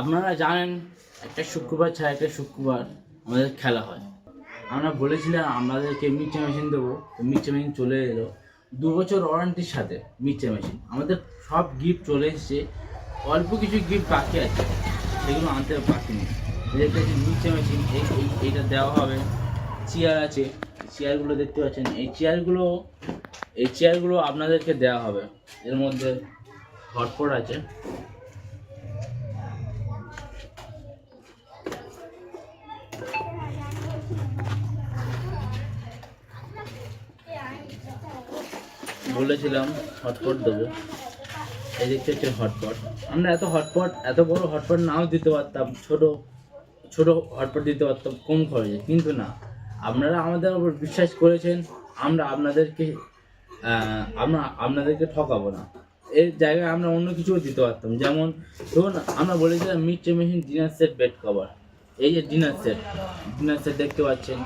আপনারা জানেন একটা শুক্রবার ছাড়া একটা শুক্রবার আমাদের খেলা হয়। আমরা বলেছিলাম আপনাদেরকে মিক্সচার মেশিন দেবো, মিক্সচার মেশিন চলে এলো 2 বছর ওয়ারেন্টির সাথে। মিক্সচার মেশিন আমাদের সব গিফট চলে এসছে, অল্প কিছু গিফট বাকি আছে, সেগুলো আনতে বাকি নেই। দেখতে পাচ্ছেন মিক্সচার মেশিন, এইটা দেওয়া হবে। চেয়ার আছে, চেয়ারগুলো দেখতে পাচ্ছেন, এই চেয়ারগুলো আপনাদেরকে দেওয়া হবে। এর মধ্যে হটপট আছে, বলেছিলাম হটপট দেবো। এই দেখতে হচ্ছে হটপট। আমরা এত বড় হটপট নাও দিতে পারতাম, ছোট ছোট হটপট দিতে পারতাম কম খরচে, কিন্তু না, আপনারা আমাদের উপর বিশ্বাস করেছেন। আমরা আপনাদেরকে ঠকাবো না। এর জায়গায় আমরা অন্য কিছুও দিতে পারতাম, যেমন ধরুন আমরা বলেছিলাম mixture machine, dinner set, bed cover. এই যে ডিনার সেট দেখতে পাচ্ছেন,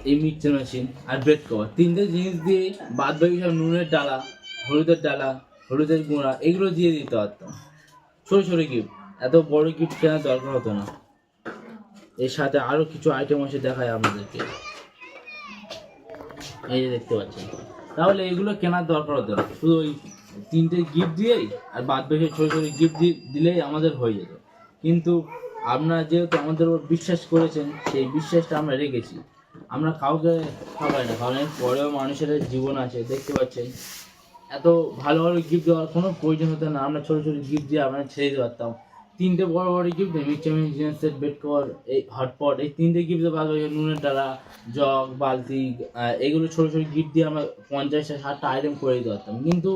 এই মিক্সচার মেশিন আর বেড কভার, তিনটে জিনিস দিয়ে বাদ বাকি সব নুনের ডালা, হলুদের গুঁড়া, এগুলো দিয়ে দিতে পারতাম। ছোট গিফট, এত বড় গিফট কেনার দরকার হতো না। এর সাথে আরো কিছু আইটেম আছে, দেখায় আপনাদেরকে। এই যে দেখতে পাচ্ছেন, তাহলে এগুলো কেনার দরকার হতো না, শুধু ওই তিনটে গিফট দিয়েই আর বাদ বাকি ছোট গিফট দিলেই আমাদের হয়ে যেত। কিন্তু আপনারা যেহেতু আমাদের উপর বিশ্বাস করেছেন, সেই বিশ্বাসটা আমরা রেখেছি। আমরা কাউকে ঠকাই না, কারণ পরেও মানুষের জীবন আছে। দেখতে পাচ্ছেন, এত ভালো গিফট দেওয়ার কোনো প্রয়োজন হতো না। আমরা ছোট গিফট দিয়ে আমরা ছেড়ে দিতে পারতাম। তিনটে বড় gift, mixture machine set, bed cover, এই হটপট, এই তিনটে গিফট ভালো হয়ে নুনের ডালা, জগ, বালতি, এগুলো ছোট গিফট দিয়ে আমরা 50-60টা আইটেম করে দিতে পারতাম। কিন্তু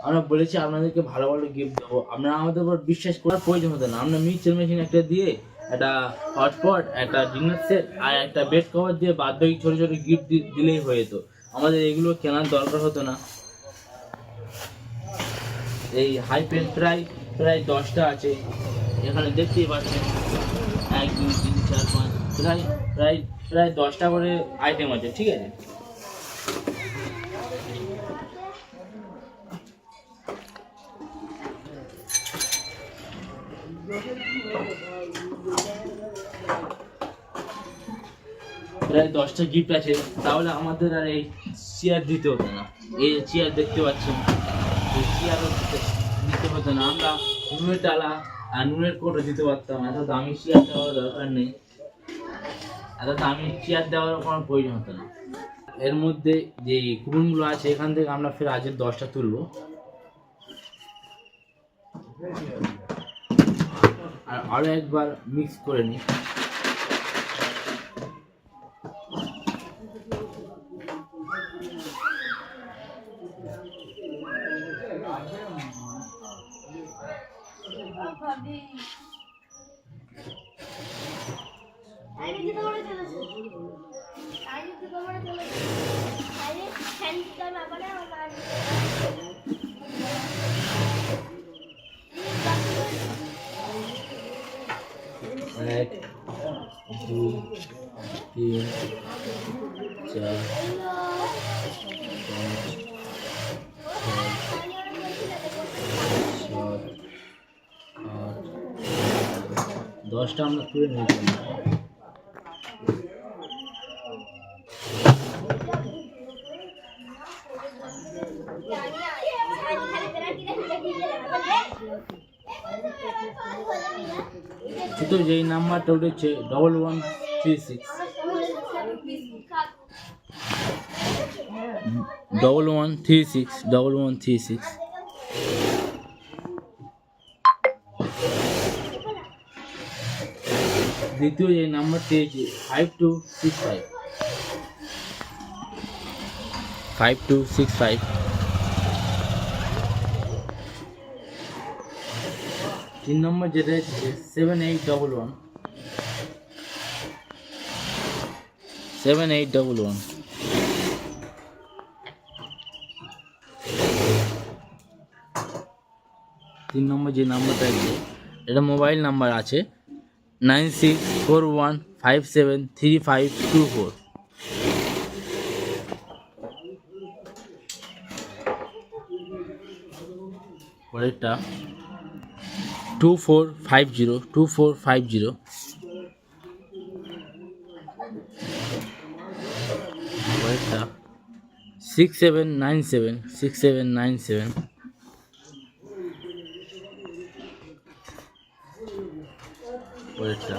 আমরা বলেছি আপনাদেরকে ভালো গিফট দেবো, আপনারা আমাদের উপর বিশ্বাস করার প্রয়োজন হতো না। আমরা মিক্সচার মেশিন একটা দিয়ে, একটা হটপট, একটা ডিনার সেট আর একটা বেড কভার দিয়ে বাদ বাকি ছোট গিফট দিলেই হয়ে যেত। আমাদের এগুলো কেনার দরকার হতো না। এই হাই পেন প্রায় 10টা আছে, এখানে দেখতেই পাচ্ছেন। 1 2 3 4 5, প্রায় 10টা করে আইটেম আছে, ঠিক আছে। প্রায় 10টা গিফট আছে, তাহলে আমাদের আর এই চেয়ার দিতে হতো না। এই চেয়ার দেখতে পাচ্ছেন, এই চেয়ারও দিতে হতো না। আমরা নুনের ডালা আর নুনের কোটও দিতে পারতাম। এত দামি চেয়ার দেওয়ার দরকার নেই, এত দামি চেয়ার দেওয়ার কোনো প্রয়োজন হতো না। এর মধ্যে যে কুপনগুলো আছে, এখান থেকে আমরা ফের আজের 10টা তুলবো, আর আরো একবার মিক্স করে নিই। এক 2 3 4 5 6 7 8 10টা আমরা তুলে নিয়েছি। কিন্তু যেই নাম্বারটা উঠেছে 1136, 1136, দ্বিতীয় যে নাম্বারটি হচ্ছে 5265, তিন নম্বর যেটা হচ্ছে 7811, তিন নম্বর যে নাম্বারটা আছে, এটা মোবাইল নাম্বার আছে 9641573524। পরেরটা 2450 পরেরটা 6797 পরেরটা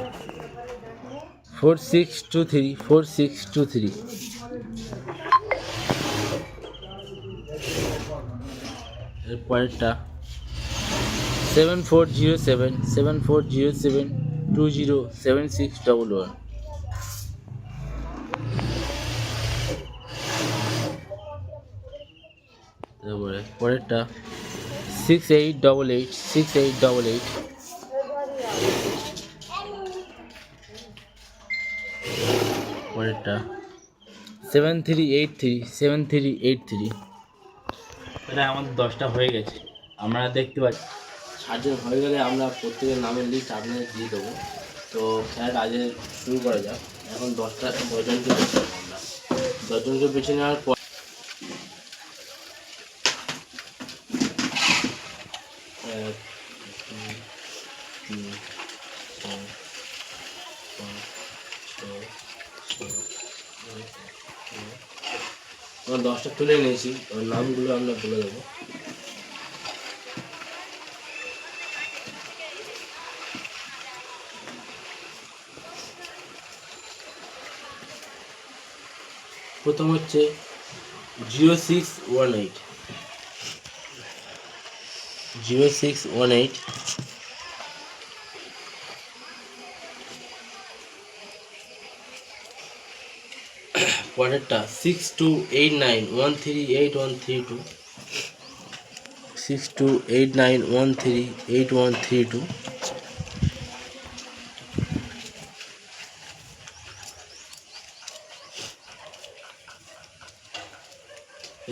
4623 এর পরেরটা 7407 207611 তারপরে পরেরটা 6888 পরেরটা 7383 এটা আমাদের 10টা হয়ে গেছে। আপনারা দেখতে পাচ্ছি 60জন হয়ে গেলে আমরা প্রত্যেকের নামের লিস্ট আপনাদের দিয়ে দেবো। তো খেলাটা আজকে শুরু করা যাক। এখন 10জনকে বেছে নেবো আমরা। 10জনকে বেছে নেওয়ার পর আমরা 10টা তুলে নিয়েছি, ওর নামগুলো আমরা বলে দেবো। প্রথম হচ্ছে 0618 পরেরটা 6289138132 6289138132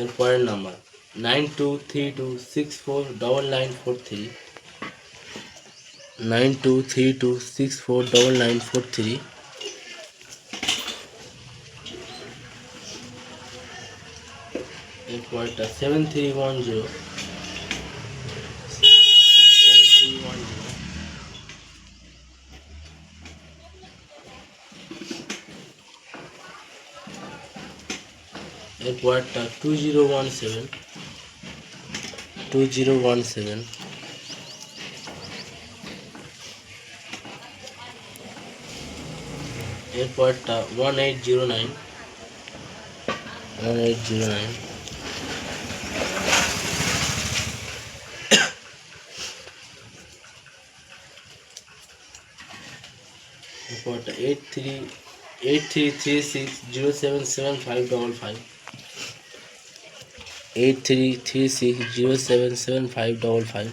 এর পরের নাম্বার 9232649943 9232649943 এর পরেরটা 7310 এর পরেরটা 2017 এর পরেরটা 1809 এর পরেরটা 8336077555 8336077555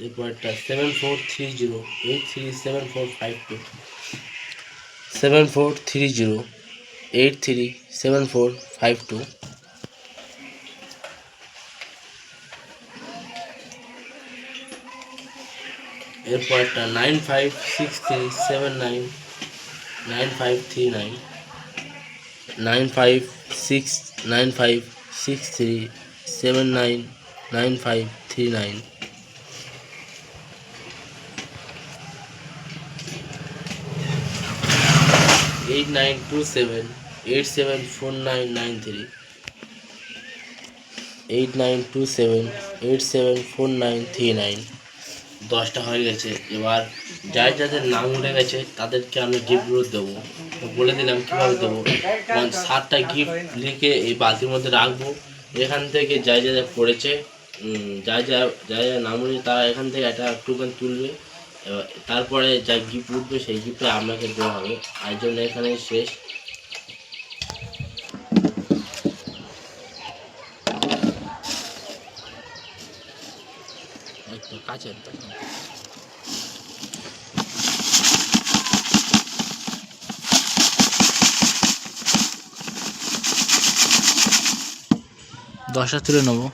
এরপরটা 7430837452 7430837452 এরপরটা 9563799539 9563799539 8927874993 8927874939 10টা হয়ে গেছে। এবার যাদের নাম উঠে গেছে তাদেরকে আমি গিফটগুলো দেবো। তো বলে দিলাম কীভাবে দেবো। 7টা গিফট লিখে এই বালতির মধ্যে রাখবো। এখান থেকে যাদের পড়েছে যার নাম উঠেছে তারা এখান থেকে একটা টোকেন তুলবে। তারপরে যা গিফট উঠবে সেই গিফটটা আপনাকে দেওয়া হবে। আর জন্য এখানে শেষ। কাছে 10টা তুলে নেবো।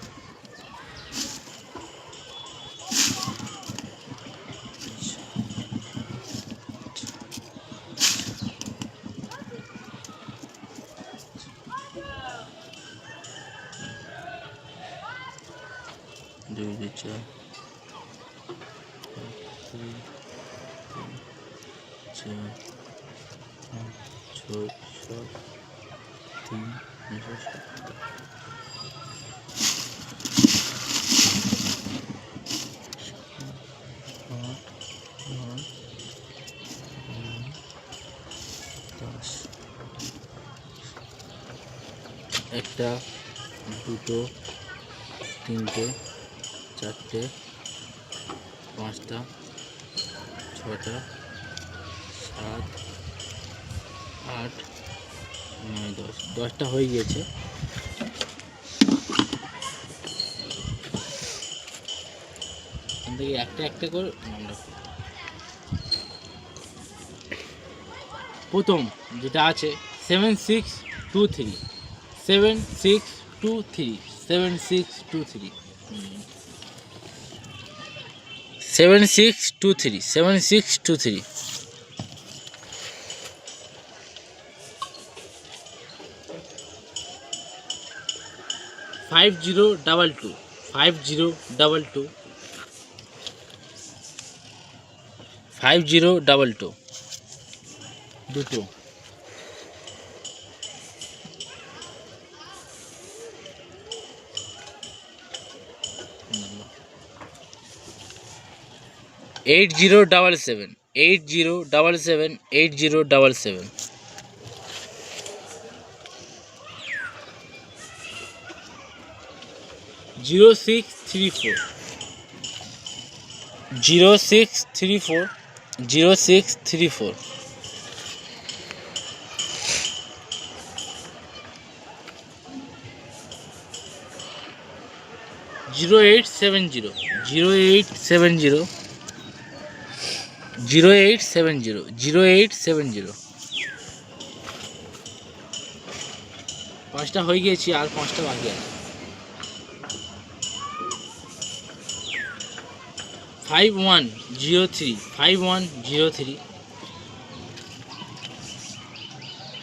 2 2 4 3 4 5 6 7 3 একটা, দুটো, তিনটে, চারটে, পাঁচটা, ছটা, 7 8 9 10, 10টা হয়ে গিয়েছে। এখান থেকে একটা একটা করে আমরা প্রথম যেটা আছে 7 6 2 3 7 6 2 3 7 6 2 3 7 6 2 3 7 6 2 3 5 0 2 2 5 0 2 2 5 0 2 2 দুটো 8 0 7 8 0 7 8 0 7 0 6 3 4 0 6 3 4 0 6 3 4 0 8 7 0 0 8 7 0 0 8 7 0 0 8 7 0 পাঁচটা হয়ে গিয়েছি, আর পাঁচটা বাকি আছে। 5 1 0 3 5 1 0 3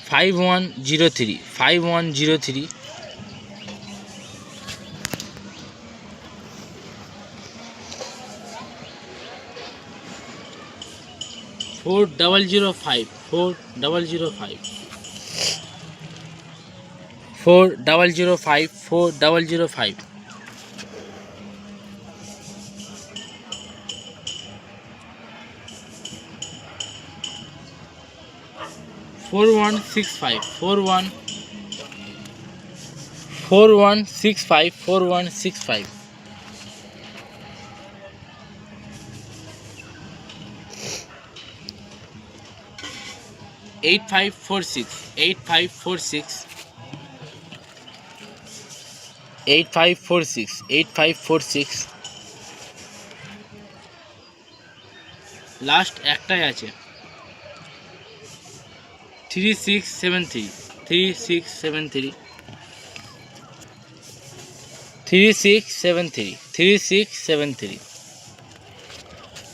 5 1 0 3 5 1 0 3 4 0 0 5 4 0 0 5 4 0 0 5 4 0 0 5 4 1 6 5 4 1 4 1 6 5 4 1 6 5 8 5 4 6 8 5 4 6 8 5 4 6 8 5 4 6 লাস্ট একটাই আছে 3 6 7 3 3 6 7 3 3 6 7 3 3 6 7 3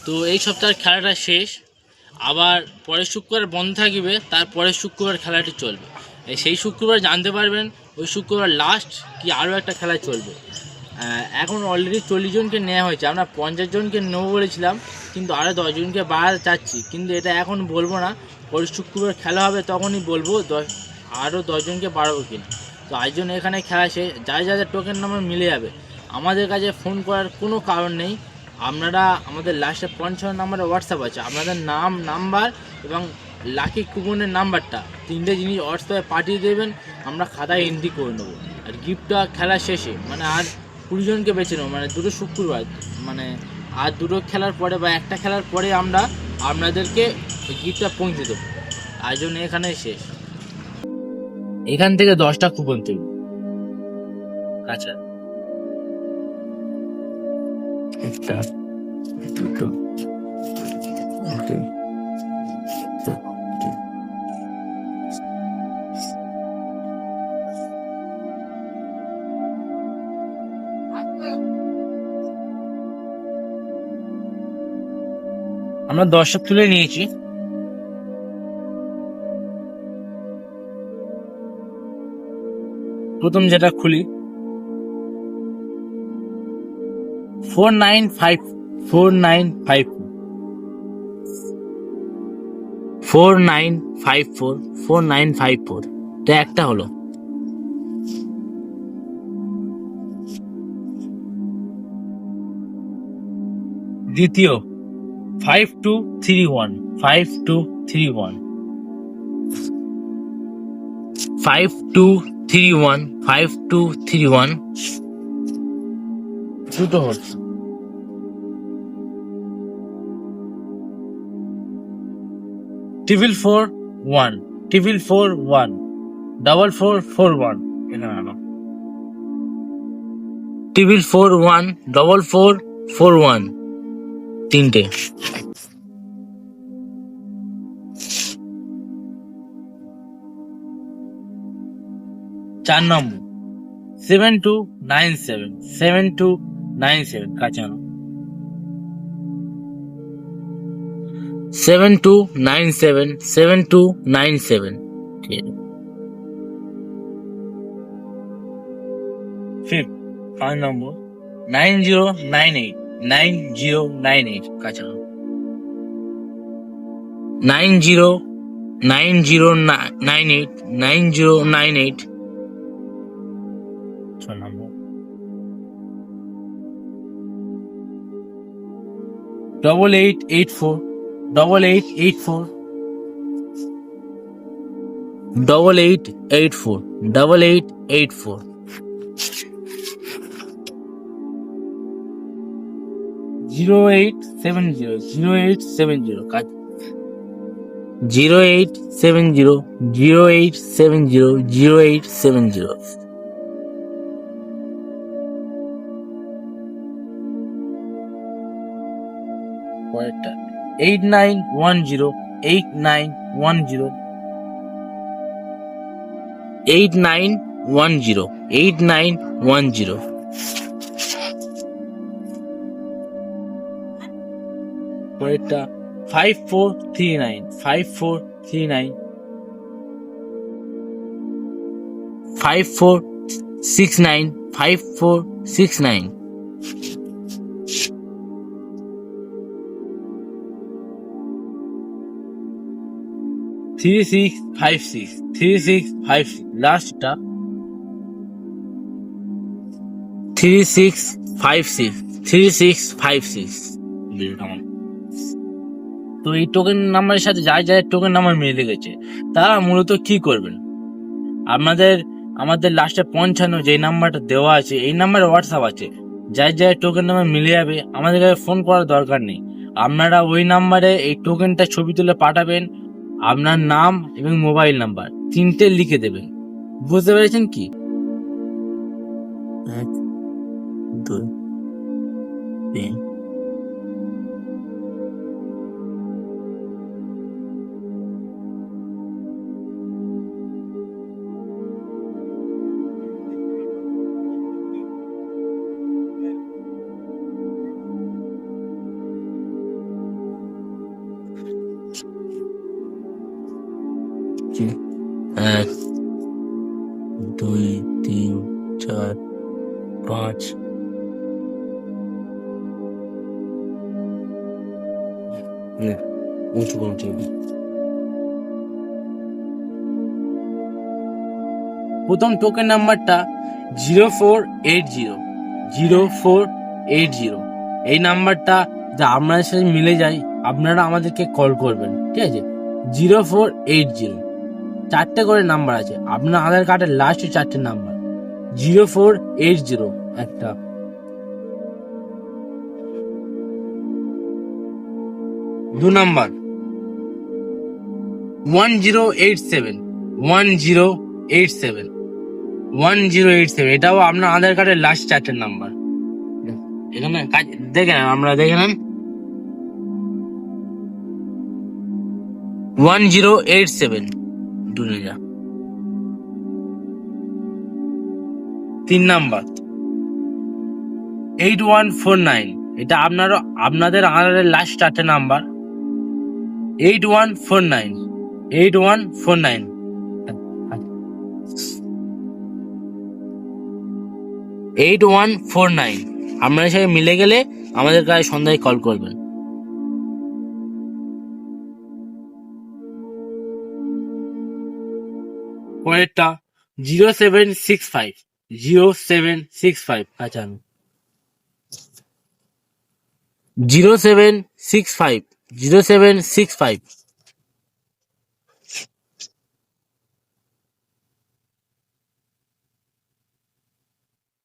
তো এই সপ্তাহের খেলাটা শেষ, আবার পরের শুক্রবার বন্ধ থাকবে, তার পরের শুক্রবার খেলাটি চলবে। সেই শুক্রবার জানতে পারবেন ওই শুক্রবার লাস্ট কি আরও একটা খেলা চলবে। এখন অলরেডি 40 জনকে নেওয়া হয়েছে, আমরা 50 জনকে নেবো বলেছিলাম, কিন্তু আরও 10 জনকে বাড়াতে চাচ্ছি, কিন্তু এটা এখন বলবো না, পরের শুক্রবার খেলা হবে তখনই বলবো আরও 10 জনকে বাড়াবো কিনা। তো আজ জন্য এখানে খেলা শেষ, যাদের টোকেন নাম্বার মিলে যাবে আমাদের কাছে ফোন করার কোনো কারণ নেই। আপনারা আমাদের লাস্টে 55 নাম্বারে হোয়াটসঅ্যাপ আছে, আপনাদের নাম, নাম্বার এবং লাকি কুপনের নাম্বারটা 3টে জিনিস হোয়াটসঅ্যাপে পাঠিয়ে দেবেন, আমরা খাতায় এন্ট্রি করে নেবো। আর গিফটটা খেলা শেষে মানে আর 20 জনকে বেছে নেবো, মানে দুটো শুক্রবার, মানে আর দুটো খেলার পরে বা একটা খেলার পরে আমরা আপনাদেরকে গিফটটা পৌঁছে দেবো। আর জন্য এখানে শেষ, এখান থেকে 10টা কুপন তুলব। আচ্ছা, একটা, দুটো, তিনটে, চারটে, আমরা 10টা তুলে নিয়েছি। প্রথম যেটা খুলি 4954 4954 এটা একটা হলো। দ্বিতীয় 5231 5231 5231 দুটো হচ্ছে। ট্রিপল 41 4441 এখানে আনো। 4441 তিনটে। চার নম্বর 7297 কাঁচানো। 7297 ঠিক আছে। ফিফথ 5 নম্বর 9098 কাঁচানো। 9098 6 নম্বর 8884 0870 কাজ 0870 পরেরটা 8910 পরেরটা 5439 5469 3656 লাস্টটা 3656 তো এই টোকেন নাম্বারের সাথে যার টোকেন নাম্বার মিলে গেছে তারা মূলত কি করবেন, আমাদের লাস্টে 55 যে নাম্বারটা দেওয়া আছে এই নাম্বারে হোয়াটসঅ্যাপ আছে, যার টোকেন নাম্বার মিলে যাবে আমাদের কাছে ফোন করার দরকার নেই। আপনারা ওই নাম্বারে এই টোকেনটা ছবি তুলে পাঠাবেন, আপনার নাম এবং মোবাইল নাম্বার তিনটে লিখে দেবেন। বুঝতে পেরেছেন কি? 1 2 3 1 2 3 4 5 উঁচু করুন টিভি। প্রথম টোকেন নাম্বারটা 0480 এই নাম্বারটা যা আপনাদের সাথে মিলে যায় আপনারা আমাদেরকে কল করবেন, ঠিক আছে? 0480 চারটে করে নাম্বার আছে, আপনার আধার কার্ডের লাস্ট চারটে নাম্বার 0480 একটা। দু নাম্বার 1087 এটাও আপনার আধার কার্ডের লাস্ট চারটে নাম্বার। এখানে দেখে নেন, আমরা দেখে নেন 1087 দুনিয়া। 3 নাম্বার 8149 এটা আপনাদের আধারের লাস্ট চারটে নাম্বার 8149। 8149। আপনার সাথে মিলে গেলে আমাদের কাছে সন্ধ্যায় কল করবেন। পরেরটা 0765 আচ্ছা 0765।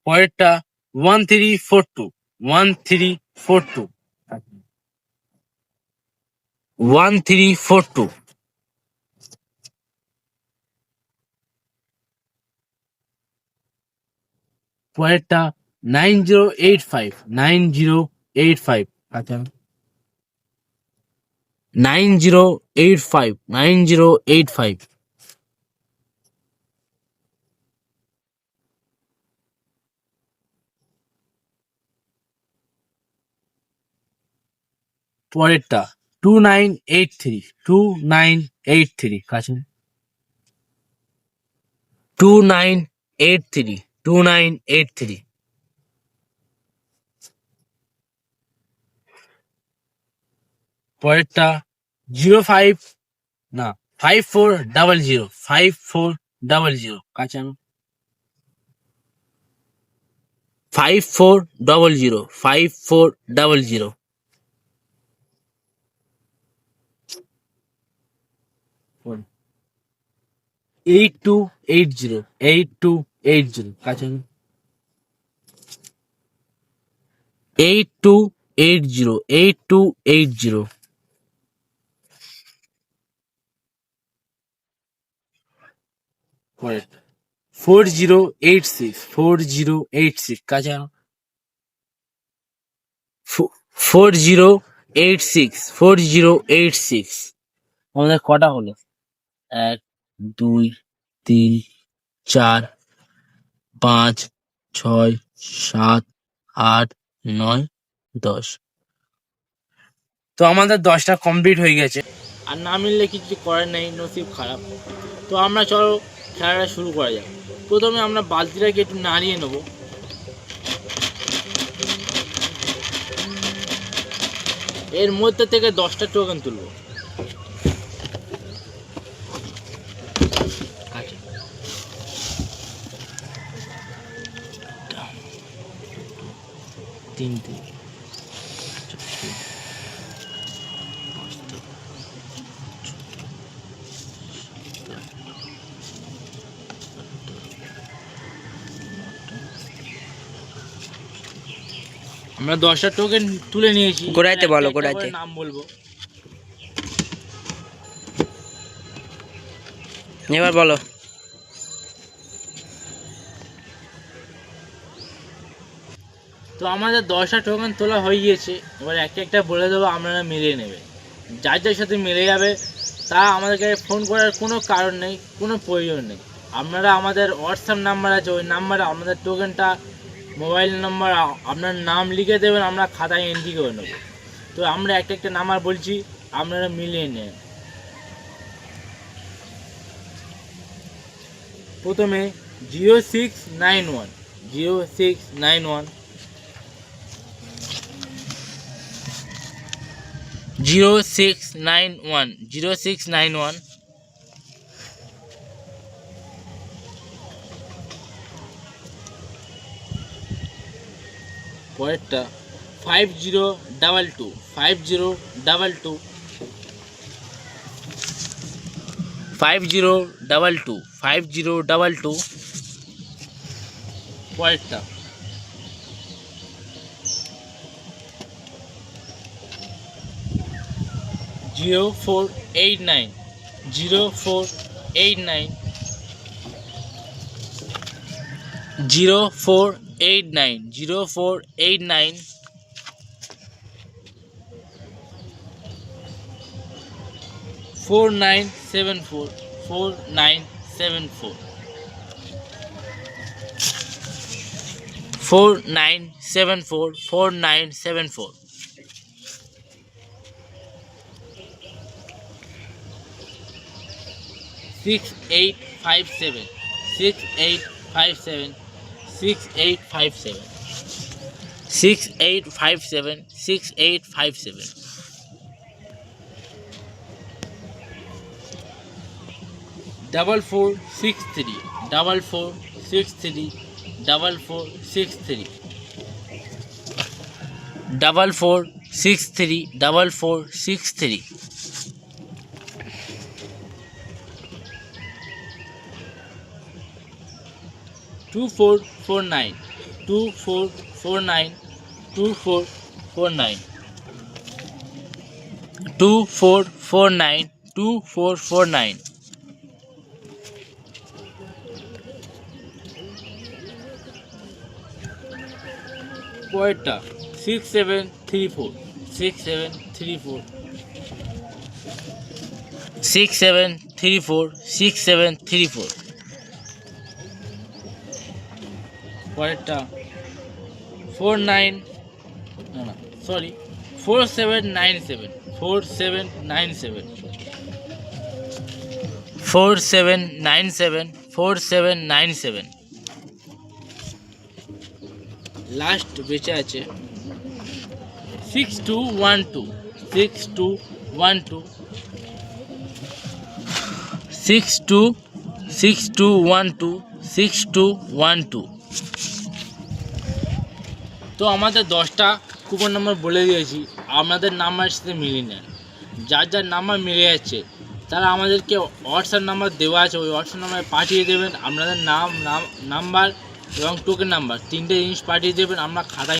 পরেরটা 1342। পরেরটা 9085। আচ্ছা 9085। পরেরটা 2983। কাছে 2983। পরেরটা 05 না 5400। কাছে 5400। 8280। কাছে 8280। পরেরটা 4086। কাছে 4086। আমাদের কটা হলো? 1 2 3 4 5 6 7 8 9 10। তো আমাদের 10টা কমপ্লিট হয়ে গেছে। আর না মিললে কিছু করার নেই, নসিব খারাপ। তো আমরা চলো খেলাটা শুরু করা যাক। প্রথমে আমরা বালতিটাকে একটু নাড়িয়ে নেব। এর মধ্যে থেকে 10টা টোকেন তুলব। আচ্ছা 3 আমরা 10টা টোকেন তুলে নিয়েছি। গোড়াইতে বলো, গোড়াইতে নাম বলবো। এবার বলো। তো আমাদের 10টা টোকেন তোলা হয়ে গিয়েছে। এবার একটা একটা বলে দেবো, আপনারা মিলিয়ে নেবে। যার যার সাথে মিলে যাবে তা আমাদেরকে ফোন করার কোনো কারণ নেই, কোনো প্রয়োজন নেই। আপনারা আমাদের হোয়াটসঅ্যাপ নাম্বার আছে, ওই নাম্বারে আমাদের টোকেনটা মোবাইল নাম্বার আপনার নাম লিখে দেবেন, আমরা খাতায় এন্ট্রি করে নেব। তো আমরা একটা একটা নাম্বার বলছি, আপনারা মিলিয়ে নেন। প্রথমে 0691। 0691 0691 0691। পরেরটা 5022 5022 5022 5022। পরেরটা 0489 0489 0489 0489। Four nine seven four 4974 4974 4974। 6857 6857 6857 6857 6857 4463 4463 4463 4463 4463 2449 2449 2449 2449 2449 পরেরটা 6734 6734 6734 6734 পরেরটা 49 না না সরি 4797 4797 4797 4797 লাস্ট বেঁচে আছে 6212 6212 6212 6212 তো আমাদের 10টা কুপন নম্বর বলে দিয়েছি, আপনাদের নাম্বারের সাথে মিলিয়ে নেন। যার যার নাম্বার মিলে যাচ্ছে তারা আমাদেরকে হোয়াটসঅ্যাপ নাম্বার দেওয়া আছে, ওই হোয়াটসঅ্যাপ নাম্বারে পাঠিয়ে দেবেন আপনাদের নাম নাম্বার এবং টোকেন নাম্বার, তিনটে জিনিস পাঠিয়ে দেবেন, আমরা খাতায়